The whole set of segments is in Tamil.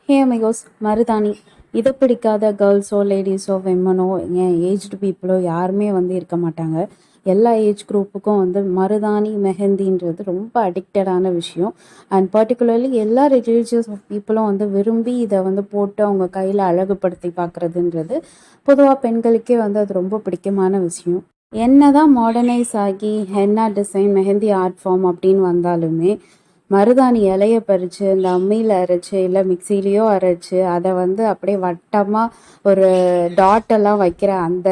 ஹே அமிகோஸ், மருதாணி இதை பிடிக்காத கேர்ள்ஸோ லேடிஸோ விமனோ ஏன் ஏஜ்டு பீப்புளோ யாருமே இருக்க மாட்டாங்க. எல்லா ஏஜ் குரூப்புக்கும் மருதாணி மெஹந்தின்றது ரொம்ப அடிக்டடான விஷயம். அண்ட் பர்டிகுலர்லி எல்லா ரிலீஜியஸ் ஆஃப் பீப்புளும் விரும்பி இதை போட்டு அவங்க கையில் அழகுபடுத்தி பார்க்குறதுன்றது பொதுவாக பெண்களுக்கே அது ரொம்ப பிடிக்குமான விஷயம். என்னதான் மாடர்னைஸ் ஆகி henna design mehndi art form அப்படின்னு வந்தாலுமே மருதாணி இலைய பறித்து இந்த அம்மியில் அரைச்சி இல்லை மிக்சிலேயோ அரைச்சி அதை அப்படியே வட்டமாக ஒரு டாட்டெல்லாம் வைக்கிற அந்த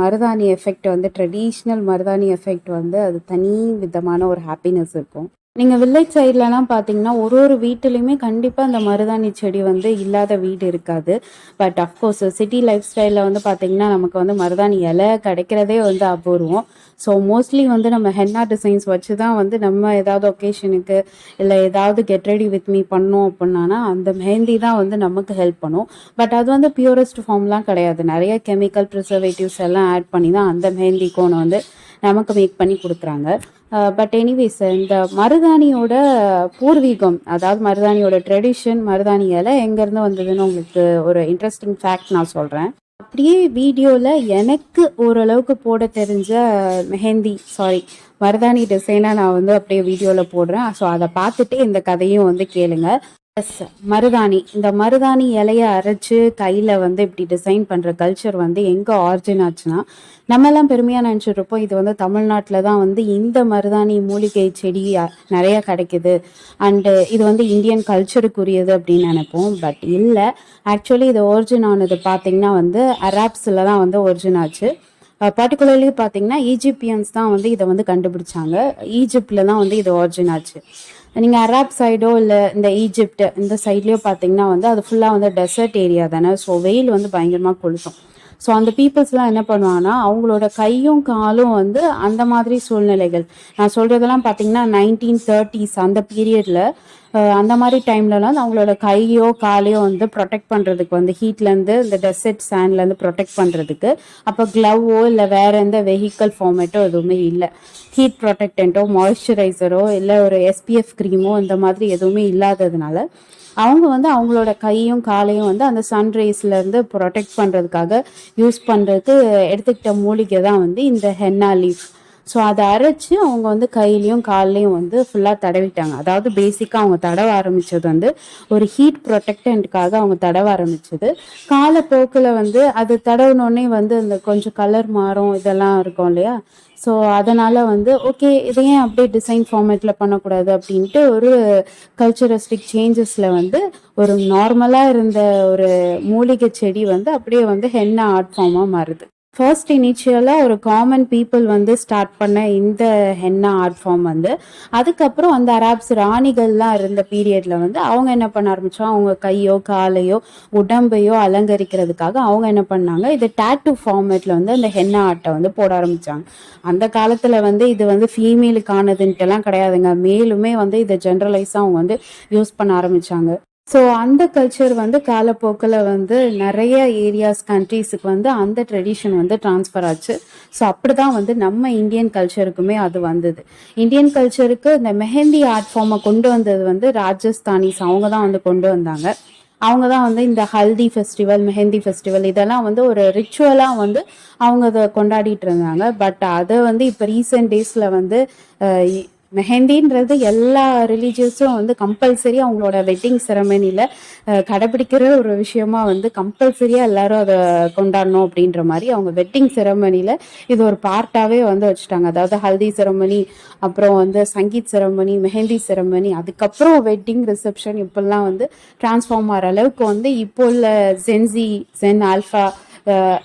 மருதாணி எஃபெக்ட் ட்ரெடிஷ்னல் மருதாணி எஃபெக்ட் அது தனி விதமான ஒரு ஹாப்பினஸ் இருக்கும். நீங்கள் வில்லேஜ் சைட்லலாம் பார்த்தீங்கன்னா ஒரு வீட்டிலையுமே கண்டிப்பாக அந்த மருதாணி செடி இல்லாத வீடு இருக்காது. பட் அஃப்கோர்ஸ் சிட்டி லைஃப் ஸ்டைலில் பார்த்தீங்கன்னா நமக்கு மருதாணி இலை கிடைக்கிறதே அபூர்வம். ஸோ மோஸ்ட்லி நம்ம ஹென்னா டிசைன்ஸ் வச்சு தான் நம்ம ஏதாவது ஒகேஷனுக்கு இல்லை ஏதாவது கெட் ரெடி வித் மீ பண்ணோம் அப்படின்னா அந்த மெஹந்தி தான் நமக்கு ஹெல்ப் பண்ணும். பட் அது பியூரஸ்ட் ஃபார்ம்லாம் கிடையாது. நிறைய கெமிக்கல் ப்ரிசர்வேட்டிவ்ஸ் எல்லாம் ஆட் பண்ணி தான் அந்த மெஹந்தி கோனை நமக்கு மேக் பண்ணி கொடுக்குறாங்க. பட் எனிவேஸ், இந்த மருதாணியோட பூர்வீகம், அதாவது மருதாணியோட ட்ரெடிஷன், மருதாணி இலை எங்கேருந்து வந்ததுன்னு உங்களுக்கு ஒரு இன்ட்ரெஸ்டிங் ஃபேக்ட் நான் சொல்கிறேன். அப்படியே வீடியோவில் எனக்கு ஓரளவுக்கு போட தெரிஞ்ச மருதாணி டிசைனாக நான் அப்படியே வீடியோவில் போடுறேன். ஸோ அதை பார்த்துட்டு இந்த கதையும் கேளுங்க. எஸ், இந்த மருதாணி இலையை அரைச்சு கையில் இப்படி டிசைன் பண்ணுற கல்ச்சர் எங்கே ஆரிஜின் ஆச்சுன்னா, நம்மெல்லாம் பெருமையாக நினச்சிட்டு இருப்போம் இது தமிழ்நாட்டில் தான் இந்த மருதாணி மூலிகை செடி நிறைய கிடைக்குது அண்டு இது இந்தியன் கல்ச்சருக்குரியது அப்படின்னு நினைப்போம். பட் இல்லை, ஆக்சுவலி இது ஒரிஜின் ஆனது பார்த்திங்கன்னா அராப்ஸில் தான் ஒரிஜின் ஆச்சு. பர்டிகுலர்லி பார்த்தீங்கன்னா ஈஜிப்தியன்ஸ் தான் இதை கண்டுபிடிச்சாங்க. ஈஜிப்டில் தான் இது ஒரிஜின் ஆச்சு. நீங்கள் அராப் சைடோ இல்லை இந்த ஈஜிப்ட் இந்த சைட்லேயோ பார்த்தீங்கன்னா அது ஃபுல்லாக டெசர்ட் ஏரியா தானே. ஸோ வெயில் பயங்கரமாக கொளுத்தும். ஸோ அந்த பீப்புள்ஸ்லாம் என்ன பண்ணுவாங்கன்னா அவங்களோட கையும் காலும் அந்த மாதிரி சூழ்நிலைகள், நான் சொல்கிறதெல்லாம் பார்த்தீங்கன்னா 1930s அந்த பீரியடில், அந்த மாதிரி டைம்லலாம் அவங்களோட கையோ காலையோ ப்ரொடெக்ட் பண்ணுறதுக்கு ஹீட்லேருந்து இந்த டெசர்ட் சாண்ட்லேருந்து ப்ரொடெக்ட் பண்ணுறதுக்கு அப்போ க்ளவ்வோ இல்லை வேறு எந்த வெஹிக்கல் ஃபார்மேட்டோ எதுவுமே இல்லை. ஹீட் ப்ரொடெக்டண்ட்டோ மாய்ஸ்சரைசரோ இல்லை ஒரு SPF க்ரீமோ இந்த மாதிரி எதுவுமே இல்லாததுனால அவங்க அவங்களோட கையும் காலையும் அந்த சன்ரைஸ்லேருந்து ப்ரொடெக்ட் பண்ணுறதுக்காக யூஸ் பண்ணுறதுக்கு எடுத்துக்கிட்ட மூலிகை தான் இந்த ஹென்னா லீஃப். ஸோ அதை அரைச்சி அவங்க கையிலையும் கால்லையும் ஃபுல்லாக தடவிட்டாங்க. அதாவது பேசிக்காக அவங்க தடவ ஆரம்பித்தது ஒரு ஹீட் ப்ரொடெக்டன்ட்டுக்காக அவங்க தடவ ஆரம்பித்தது. காலப்போக்கில் அது தடவினோடனே அந்த கொஞ்சம் கலர் மாறும் இதெல்லாம் இருக்கும் இல்லையா. ஸோ அதனால் ஓகே இதை ஏன் அப்படியே டிசைன் ஃபார்மேட்டில் பண்ணக்கூடாது அப்படின்ட்டு ஒரு கல்ச்சரஸ்டிக் சேஞ்சஸில் ஒரு நார்மலாக இருந்த ஒரு மூலிகை செடி அப்படியே ஹென்னா ஆர்ட் ஃபார்மாக மாறுது. ஃபர்ஸ்ட் இனிஷியலாக ஒரு காமன் பீப்புள் ஸ்டார்ட் பண்ண இந்த ஹென்னா ஆர்ட் ஃபார்ம் அதுக்கப்புறம் அந்த அராப்ஸ் ராணிகள்லாம் இருந்த பீரியடில் அவங்க என்ன பண்ண ஆரம்பித்தோம், அவங்க கையோ காலையோ உடம்பையோ அலங்கரிக்கிறதுக்காக அவங்க என்ன பண்ணாங்க, இது டேட்டூ ஃபார்மேட்டில் அந்த ஹென்னா ஆர்ட்டை போட ஆரம்பித்தாங்க. அந்த காலத்தில் இது ஃபீமேலுக்கானதுன்ட்டுலாம் கிடையாதுங்க. மேலுமே இதை ஜென்ரலைஸாக அவங்க யூஸ் பண்ண ஆரம்பித்தாங்க. ஸோ அந்த கல்ச்சர் காலப்போக்கில் நிறைய ஏரியாஸ் கண்ட்ரீஸுக்கு அந்த ட்ரெடிஷன் ட்ரான்ஸ்ஃபர் ஆச்சு. ஸோ அப்படி தான் நம்ம இந்தியன் கல்ச்சருக்குமே அது வந்தது. இந்தியன் கல்ச்சருக்கு இந்த மெஹந்தி ஆர்ட் ஃபார்மை கொண்டு வந்தது ராஜஸ்தானிஸ் அவங்க தான் கொண்டு வந்தாங்க. அவங்க தான் இந்த ஹல்தி ஃபெஸ்டிவல், மெஹந்தி ஃபெஸ்டிவல் இதெல்லாம் ஒரு ரிச்சுவலாக அவங்க அதை கொண்டாடிட்டு இருந்தாங்க. பட் அதை இப்போ ரீசெண்ட் டேஸில் மெஹந்தின்றது எல்லா ரிலீஜியஸும் கம்பல்சரி அவங்களோட வெட்டிங் செரமனியில் கடைபிடிக்கிற ஒரு விஷயமா கம்பல்சரியாக எல்லாரும் அதை கொண்டாடணும் அப்படின்ற மாதிரி அவங்க வெட்டிங் செரமனியில் இது ஒரு பார்ட்டாகவே வச்சுட்டாங்க. அதாவது ஹல்தி செரமனி, அப்புறம் சங்கீத் செரமனி, மெஹந்தி செரமனி, அதுக்கப்புறம் வெட்டிங் ரிசப்ஷன் இப்பெல்லாம் டிரான்ஸ்ஃபார்ம் ஆகிற அளவுக்கு இப்போ உள்ள ஜென் ஆல்ஃபா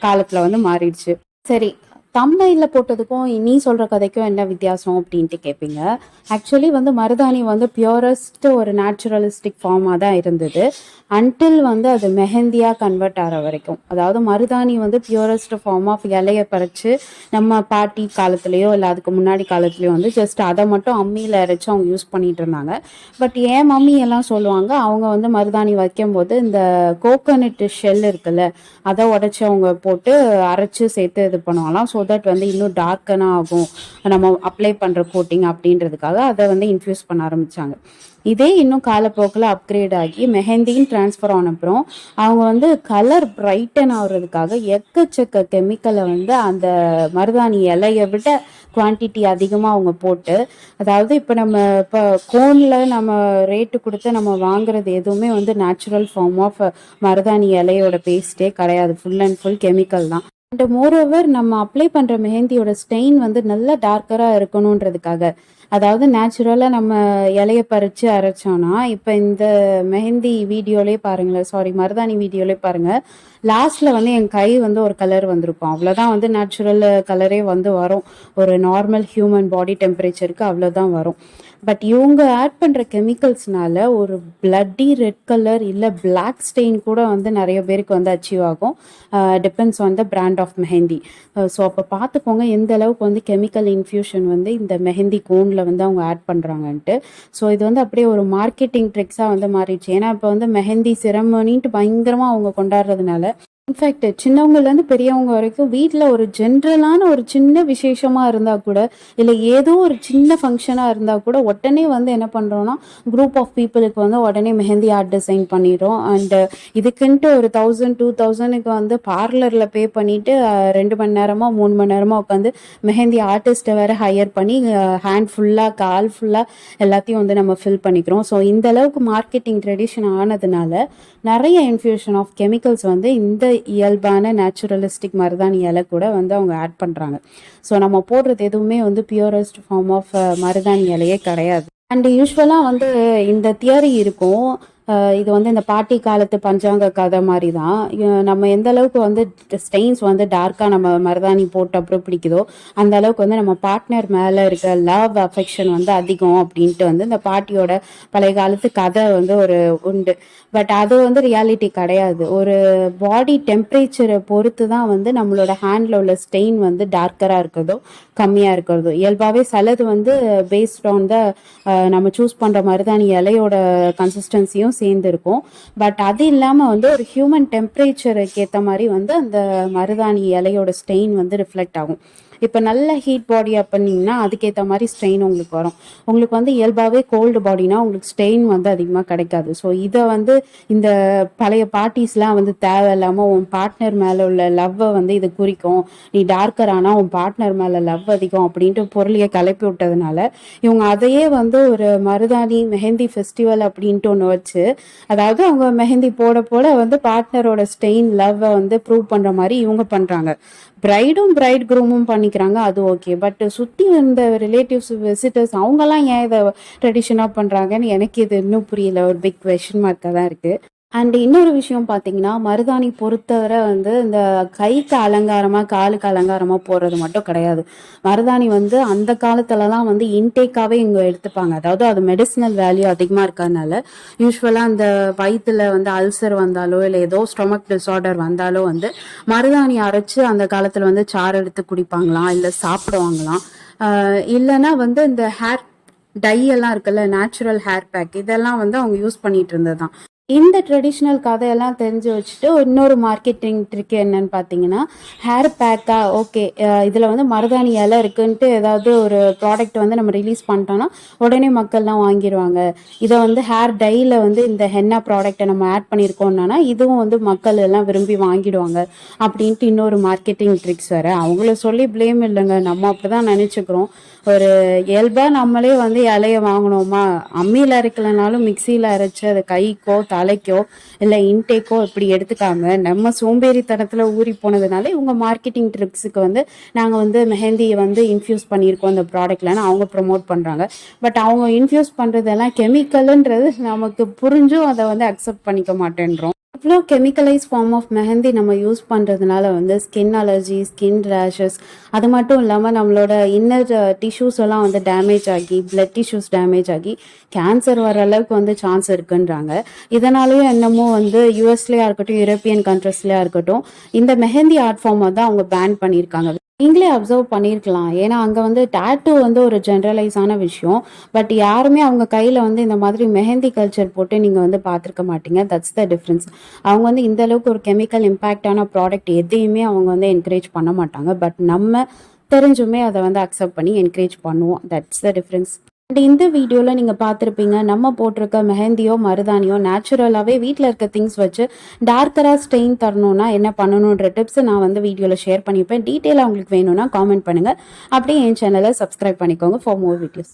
காலத்தில் மாறிடுச்சு. சரி, தம்ப்நெயில்ல போட்டதுக்கும் நீ சொல்கிற கதைக்கும் என்ன வித்தியாசம் அப்படின்ட்டு கேட்பீங்க. ஆக்சுவலி மருதாணி பியூரஸ்ட் ஒரு நேச்சுரலிஸ்டிக் ஃபார்மாக தான் இருந்தது அன்டில் அது மெஹந்தியாக கன்வெர்ட் ஆகிற வரைக்கும். அதாவது மருதாணி பியூரஸ்ட் ஃபார்ம் ஆஃப் இலையை பறித்து நம்ம பாட்டி காலத்துலேயோ இல்லை அதுக்கு முன்னாடி காலத்துலேயோ ஜஸ்ட் அதை மட்டும் அம்மியில் அரைச்சி அவங்க யூஸ் பண்ணிகிட்டு இருந்தாங்க. பட் ஏன் மம்மி எல்லாம் சொல்லுவாங்க, அவங்க மருதாணி வைக்கும்போது இந்த கோகோனட் ஷெல் இருக்குல்ல அதை உடச்சி அவங்க போட்டு அரைச்சி சேர்த்து இது பண்ணுவாங்களாம். ஸோ தட் வந்து இன்னும் டார்க்கனாக ஆகும் நம்ம அப்ளை பண்ணுற கோட்டிங் அப்படின்றதுக்காக அதை வந்து இன்ஃப்யூஸ் பண்ண ஆரம்பித்தாங்க. இதே இன்னும் காலப்போக்கில் அப்கிரேட் ஆகி மெஹந்தின்னு ட்ரான்ஸ்ஃபர் ஆன அப்புறம் அவங்க வந்து கலர் பிரைட்டன் ஆகுறதுக்காக எக்கச்சக்க கெமிக்கலை வந்து அந்த மருதாணி இலையை விட குவான்டிட்டி அதிகமாக அவங்க போட்டு, அதாவது இப்போ நம்ம இப்போ கோனில் நம்ம ரேட்டு கொடுத்து நம்ம வாங்குறது எதுவுமே வந்து நேச்சுரல் ஃபார்ம் ஆஃப் மருதாணி இலையோட பேஸ்ட்டே கிடையாது. ஃபுல் அண்ட் ஃபுல் கெமிக்கல் தான். அண்ட் மோரோவர் நம்ம அப்ளை பண்ணுற மெஹந்தியோட ஸ்டெயின் வந்து நல்லா டார்க்கராக இருக்கணுன்றதுக்காக, அதாவது நேச்சுரலாக நம்ம இலைய பறித்து அரைச்சோன்னா, இப்போ இந்த மெஹந்தி வீடியோலே பாருங்களேன், சாரி மருதாணி வீடியோலே பாருங்கள், லாஸ்ட்டில் வந்து என் கை வந்து ஒரு கலர் வந்திருக்கும். அவ்வளோதான் வந்து நேச்சுரல் கலரே வந்து வரும். ஒரு நார்மல் ஹியூமன் பாடி டெம்பரேச்சருக்கு அவ்வளோதான் வரும். பட் இவங்க ஆட் பண்ணுற கெமிக்கல்ஸ்னால ஒரு பிளட்டி ரெட் கலர் இல்லை பிளாக் ஸ்டெயின் கூட வந்து நிறைய பேருக்கு வந்து அச்சீவ் ஆகும். Depends on the brand of mehndi. So அப்போ பார்த்துக்கோங்க எந்த அளவுக்கு வந்து கெமிக்கல் இன்ஃப்யூஷன் வந்து இந்த மெஹந்தி கோனில் வந்து அவங்க ஆட் பண்ணுறாங்கன்ட்டு. ஸோ இது வந்து அப்படியே ஒரு மார்க்கெட்டிங் ட்ரிக்ஸாக வந்து மாறிடுச்சு. ஏன்னா இப்போ வந்து மெஹந்தி செரமனின்ட்டு பயங்கரமாக அவங்க கொண்டாடுறதுனால, இன்ஃபேக்ட் சின்னவங்கலேருந்து பெரியவங்க வரைக்கும் வீட்டில் ஒரு ஜென்ரலான ஒரு சின்ன விசேஷமாக இருந்தால் கூட, இல்லை ஏதோ ஒரு சின்ன ஃபங்க்ஷனாக இருந்தால் கூட உடனே வந்து என்ன பண்ணுறோன்னா, குரூப் ஆஃப் பீப்புளுக்கு வந்து உடனே மெஹந்தி ஆர்ட் டிசைன் பண்ணிடுறோம். அண்டு இதுக்குன்ட்டு ஒரு 1000 2000க்கு வந்து பார்லரில் பே பண்ணிவிட்டு 2 மணி நேரமாக 3 மணி நேரமாக உட்காந்து மெஹந்தி ஆர்டிஸ்ட்டை வேறு ஹையர் பண்ணி ஹேண்ட் ஃபுல்லாக கால் ஃபுல்லாக எல்லாத்தையும் வந்து நம்ம ஃபில் பண்ணிக்கிறோம். ஸோ இந்த அளவுக்கு மார்க்கெட்டிங் ட்ரெடிஷன் ஆனதுனால நிறைய இன்ஃப்யூஷன் ஆஃப் கெமிக்கல்ஸ் வந்து இந்த இயல்பான நேச்சுரலிஸ்டிக் மருதாணி இலை கூட வந்து அவங்க ஆட் பண்ணுறாங்க. ஸோ நம்ம போடுறது எதுவுமே வந்து பியூரஸ்ட் ஃபார்ம் ஆஃப் மருதாணி இலையே கிடையாது. அண்ட் யூஸ்வலாக வந்து இந்த தியரி இருக்கும், இது வந்து இந்த பாட்டி காலத்து பஞ்சாங்க கதை மாதிரி தான். நம்ம எந்த அளவுக்கு வந்து ஸ்டெயின்ஸ் வந்து டார்க்காக நம்ம மருதாணி போட்ட அப்புறம் பிடிக்குதோ, அந்த அளவுக்கு வந்து நம்ம பார்ட்னர் மேலே இருக்க லவ் அஃபெக்ஷன் வந்து அதிகம் அப்படின்ட்டு வந்து இந்த பாட்டியோட பழைய காலத்து கதை வந்து ஒரு உண்டு. பட் அது வந்து ரியாலிட்டி கிடையாது. ஒரு பாடி டெம்பரேச்சரை பொறுத்து தான் வந்து நம்மளோட ஹேண்டில் உள்ள ஸ்டெயின் வந்து டார்க்கராக இருக்கிறதோ கம்மியாக இருக்கிறதோ. இயல்பாகவே சிலது வந்து பேஸ்ட் ஆன் த நம்ம சூஸ் பண்ணுற மருதாணி இலையோட கன்சிஸ்டன்சியும் சேர்ந்துருக்கும். பட் அது இல்லாமல் வந்து ஒரு ஹியூமன் டெம்பரேச்சருக்கு ஏற்ற மாதிரி வந்து அந்த மருதாணி இலையோட ஸ்டெயின் வந்து ரிஃப்ளெக்ட் ஆகும். இப்போ நல்ல ஹீட் பாடியாக பண்ணிங்கன்னா அதுக்கேற்ற மாதிரி ஸ்ட்ரெயின் உங்களுக்கு வரும். உங்களுக்கு வந்து இயல்பாகவே கோல்டு பாடினா உங்களுக்கு ஸ்ட்ரெயின் வந்து அதிகமாக கிடைக்காது. ஸோ இதை வந்து இந்த பழைய பார்ட்டிஸ்லாம் வந்து தேவையில்லாமல் உன் பார்ட்னர் மேலே உள்ள லவ்வை வந்து இது குறிக்கும், நீ டார்க்கர் ஆனால் உன் பார்ட்னர் மேலே லவ் அதிகம் அப்படின்ட்டு பொருளையை கிளப்பி விட்டதுனால இவங்க அதையே வந்து ஒரு மருதாணி மெஹந்தி ஃபெஸ்டிவல் அப்படின்ட்டு ஒன்று வச்சு, அதாவது அவங்க மெஹந்தி போட போட வந்து பார்ட்னரோட ஸ்டெயின் லவ்வை வந்து ப்ரூவ் பண்ணுற மாதிரி இவங்க பண்ணுறாங்க. பிரைடும் பிரைட் குரூமும் பண்ணிக்கிறாங்க, அது ஓகே. பட் சுற்றி வந்த ரிலேட்டிவ்ஸ் விசிட்டர்ஸ் அவங்கெல்லாம் ஏன் இதை ட்ரெடிஷனாக பண்ணுறாங்கன்னு எனக்கு இது இன்னும் புரியல. ஒரு பிக் கொஷின் மார்க்காக தான் இருக்குது. அண்ட் இன்னொரு விஷயம் பார்த்தீங்கன்னா, மருதாணி பொறுத்தவரை வந்து இந்த கைக்கு அலங்காரமாக காலுக்கு அலங்காரமாக போடுறது மட்டும் கிடையாது. மருதாணி வந்து அந்த காலத்துலலாம் வந்து இன்டேக்காகவே இங்கே எடுத்துப்பாங்க. அதாவது அது மெடிசினல் வேல்யூ அதிகமாக இருக்கிறதுனால யூஸ்வலாக அந்த வயிற்றுல வந்து அல்சர் வந்தாலோ இல்லை ஏதோ ஸ்டொமக் டிஸார்டர் வந்தாலோ வந்து மருதாணி அரைச்சி அந்த காலத்தில் வந்து சாறு எடுத்து குடிப்பாங்களாம், இல்லை சாப்பிடுவாங்களாம். இல்லைன்னா வந்து இந்த ஹேர் டை எல்லாம் இருக்குல்ல, நேச்சுரல் ஹேர் பேக், இதெல்லாம் வந்து அவங்க யூஸ் பண்ணிட்டு இருந்தது தான். இந்த ட்ரெடிஷ்னல் கதையெல்லாம் தெரிஞ்சு வச்சுட்டு இன்னொரு மார்க்கெட்டிங் ட்ரிக் என்னன்னு பார்த்தீங்கன்னா, ஹேர் பேக்கா ஓகே, இதில் வந்து மருதாணி இலை இருக்குன்ட்டு ஏதாவது ஒரு ப்ராடக்ட் வந்து நம்ம ரிலீஸ் பண்ணிட்டோன்னா உடனே மக்கள்லாம் வாங்கிடுவாங்க. இதை வந்து ஹேர் டையில் வந்து இந்த ஹென்னா ப்ராடக்டை நம்ம ஆட் பண்ணியிருக்கோம்னா இதுவும் வந்து மக்கள் எல்லாம் விரும்பி வாங்கிடுவாங்க அப்படின்ட்டு இன்னொரு மார்க்கெட்டிங் ட்ரிக்ஸ் வேறு. அவங்கள சொல்லி ப்ளேம் இல்லைங்க, நம்ம அப்படி தான் நினச்சிக்கிறோம். ஒரு இயல்பாக நம்மளே வந்து இலைய வாங்கினோமா, அம்மியில் அரைக்கலைனாலும் மிக்சியில் அரைச்சி அதை கைக்கோ தலைக்கோ இல்லை இன்டேக்கோ இப்படி எடுத்துக்காம நம்ம சோம்பேறித்தனத்தில் ஊறி போனதுனால இவங்க மார்க்கெட்டிங் ட்ரிக்ஸுக்கு வந்து நாங்கள் வந்து மெஹந்தியை வந்து இன்ஃப்யூஸ் பண்ணியிருக்கோம் இந்த ப்ராடக்ட்லன்னு அவங்க ப்ரொமோட் பண்ணுறாங்க. பட் அவங்க இன்ஃப்யூஸ் பண்ணுறதெல்லாம் கெமிக்கலுன்றது நமக்கு புரிஞ்சும் அதை வந்து அக்செப்ட் பண்ணிக்க மாட்டேன்றோம். இவ்வளோ கெமிக்கலைஸ் ஃபார்ம் ஆஃப் மெஹந்தி நம்ம யூஸ் பண்ணுறதுனால வந்து ஸ்கின் அலர்ஜி, ஸ்கின் ரேஷஸ், அது மட்டும் இல்லாமல் நம்மளோட இன்னர் டிஷ்யூஸ் எல்லாம் வந்து டேமேஜ் ஆகி பிளட் டிஷ்யூஸ் டேமேஜ் ஆகி கேன்சர் வர அளவுக்கு வந்து சான்ஸ் இருக்குன்றாங்க. இதனாலேயும் என்னமோ வந்து யூஎஸ்லேயா இருக்கட்டும் யூரோப்பியன் கண்ட்ரீஸ்லேயா இருக்கட்டும் இந்த மெஹந்தி ஆர்ட் ஃபார்மை தான் அவங்க பேன் பண்ணியிருக்காங்க. நீங்களே அப்சர்வ் பண்ணியிருக்கலாம். ஏன்னா, அங்க வந்து டாட்டூ வந்து ஒரு ஜெனரலைஸான விஷயம். பட் யாருமே அவங்க கையில வந்து இந்த மாதிரி மெஹந்தி கல்ச்சர் போட்டு நீங்க வந்து பார்த்துருக்க மாட்டீங்க. That's the difference. அவங்க வந்து இந்த அளவுக்கு ஒரு கெமிக்கல் இம்பேக்ட்டான ப்ராடக்ட் எதையுமே அவங்க வந்து என்கரேஜ் பண்ண மாட்டாங்க. பட் நம்ம தெரிஞ்சுமே அத வந்து அக்செப்ட் பண்ணி என்கரேஜ் பண்ணுவோம். That's the difference. அண்ட் இந்த வீடியோல நீங்க பார்த்திருப்பீங்க. நம்ம போட்டிருக்க மெஹந்தியோ, மருதாணியோ நேச்சுரலாவே வீட்ல இருக்க திங்ஸ் வச்சு டார்க்கரா ஸ்டெயின் தரணும்னா என்ன பண்ணணுன்ற டிப்ஸ் நான் வந்து வீடியோல ஷேர் பண்ணியிருப்பேன். டீட்டெயிலா உங்களுக்கு வேணும்னா காமெண்ட் பண்ணுங்க. அப்படியே என் சேனலை சப்ஸ்கிரைப் பண்ணிக்கோங்க ஃபார் மோர் வீடியோஸ்.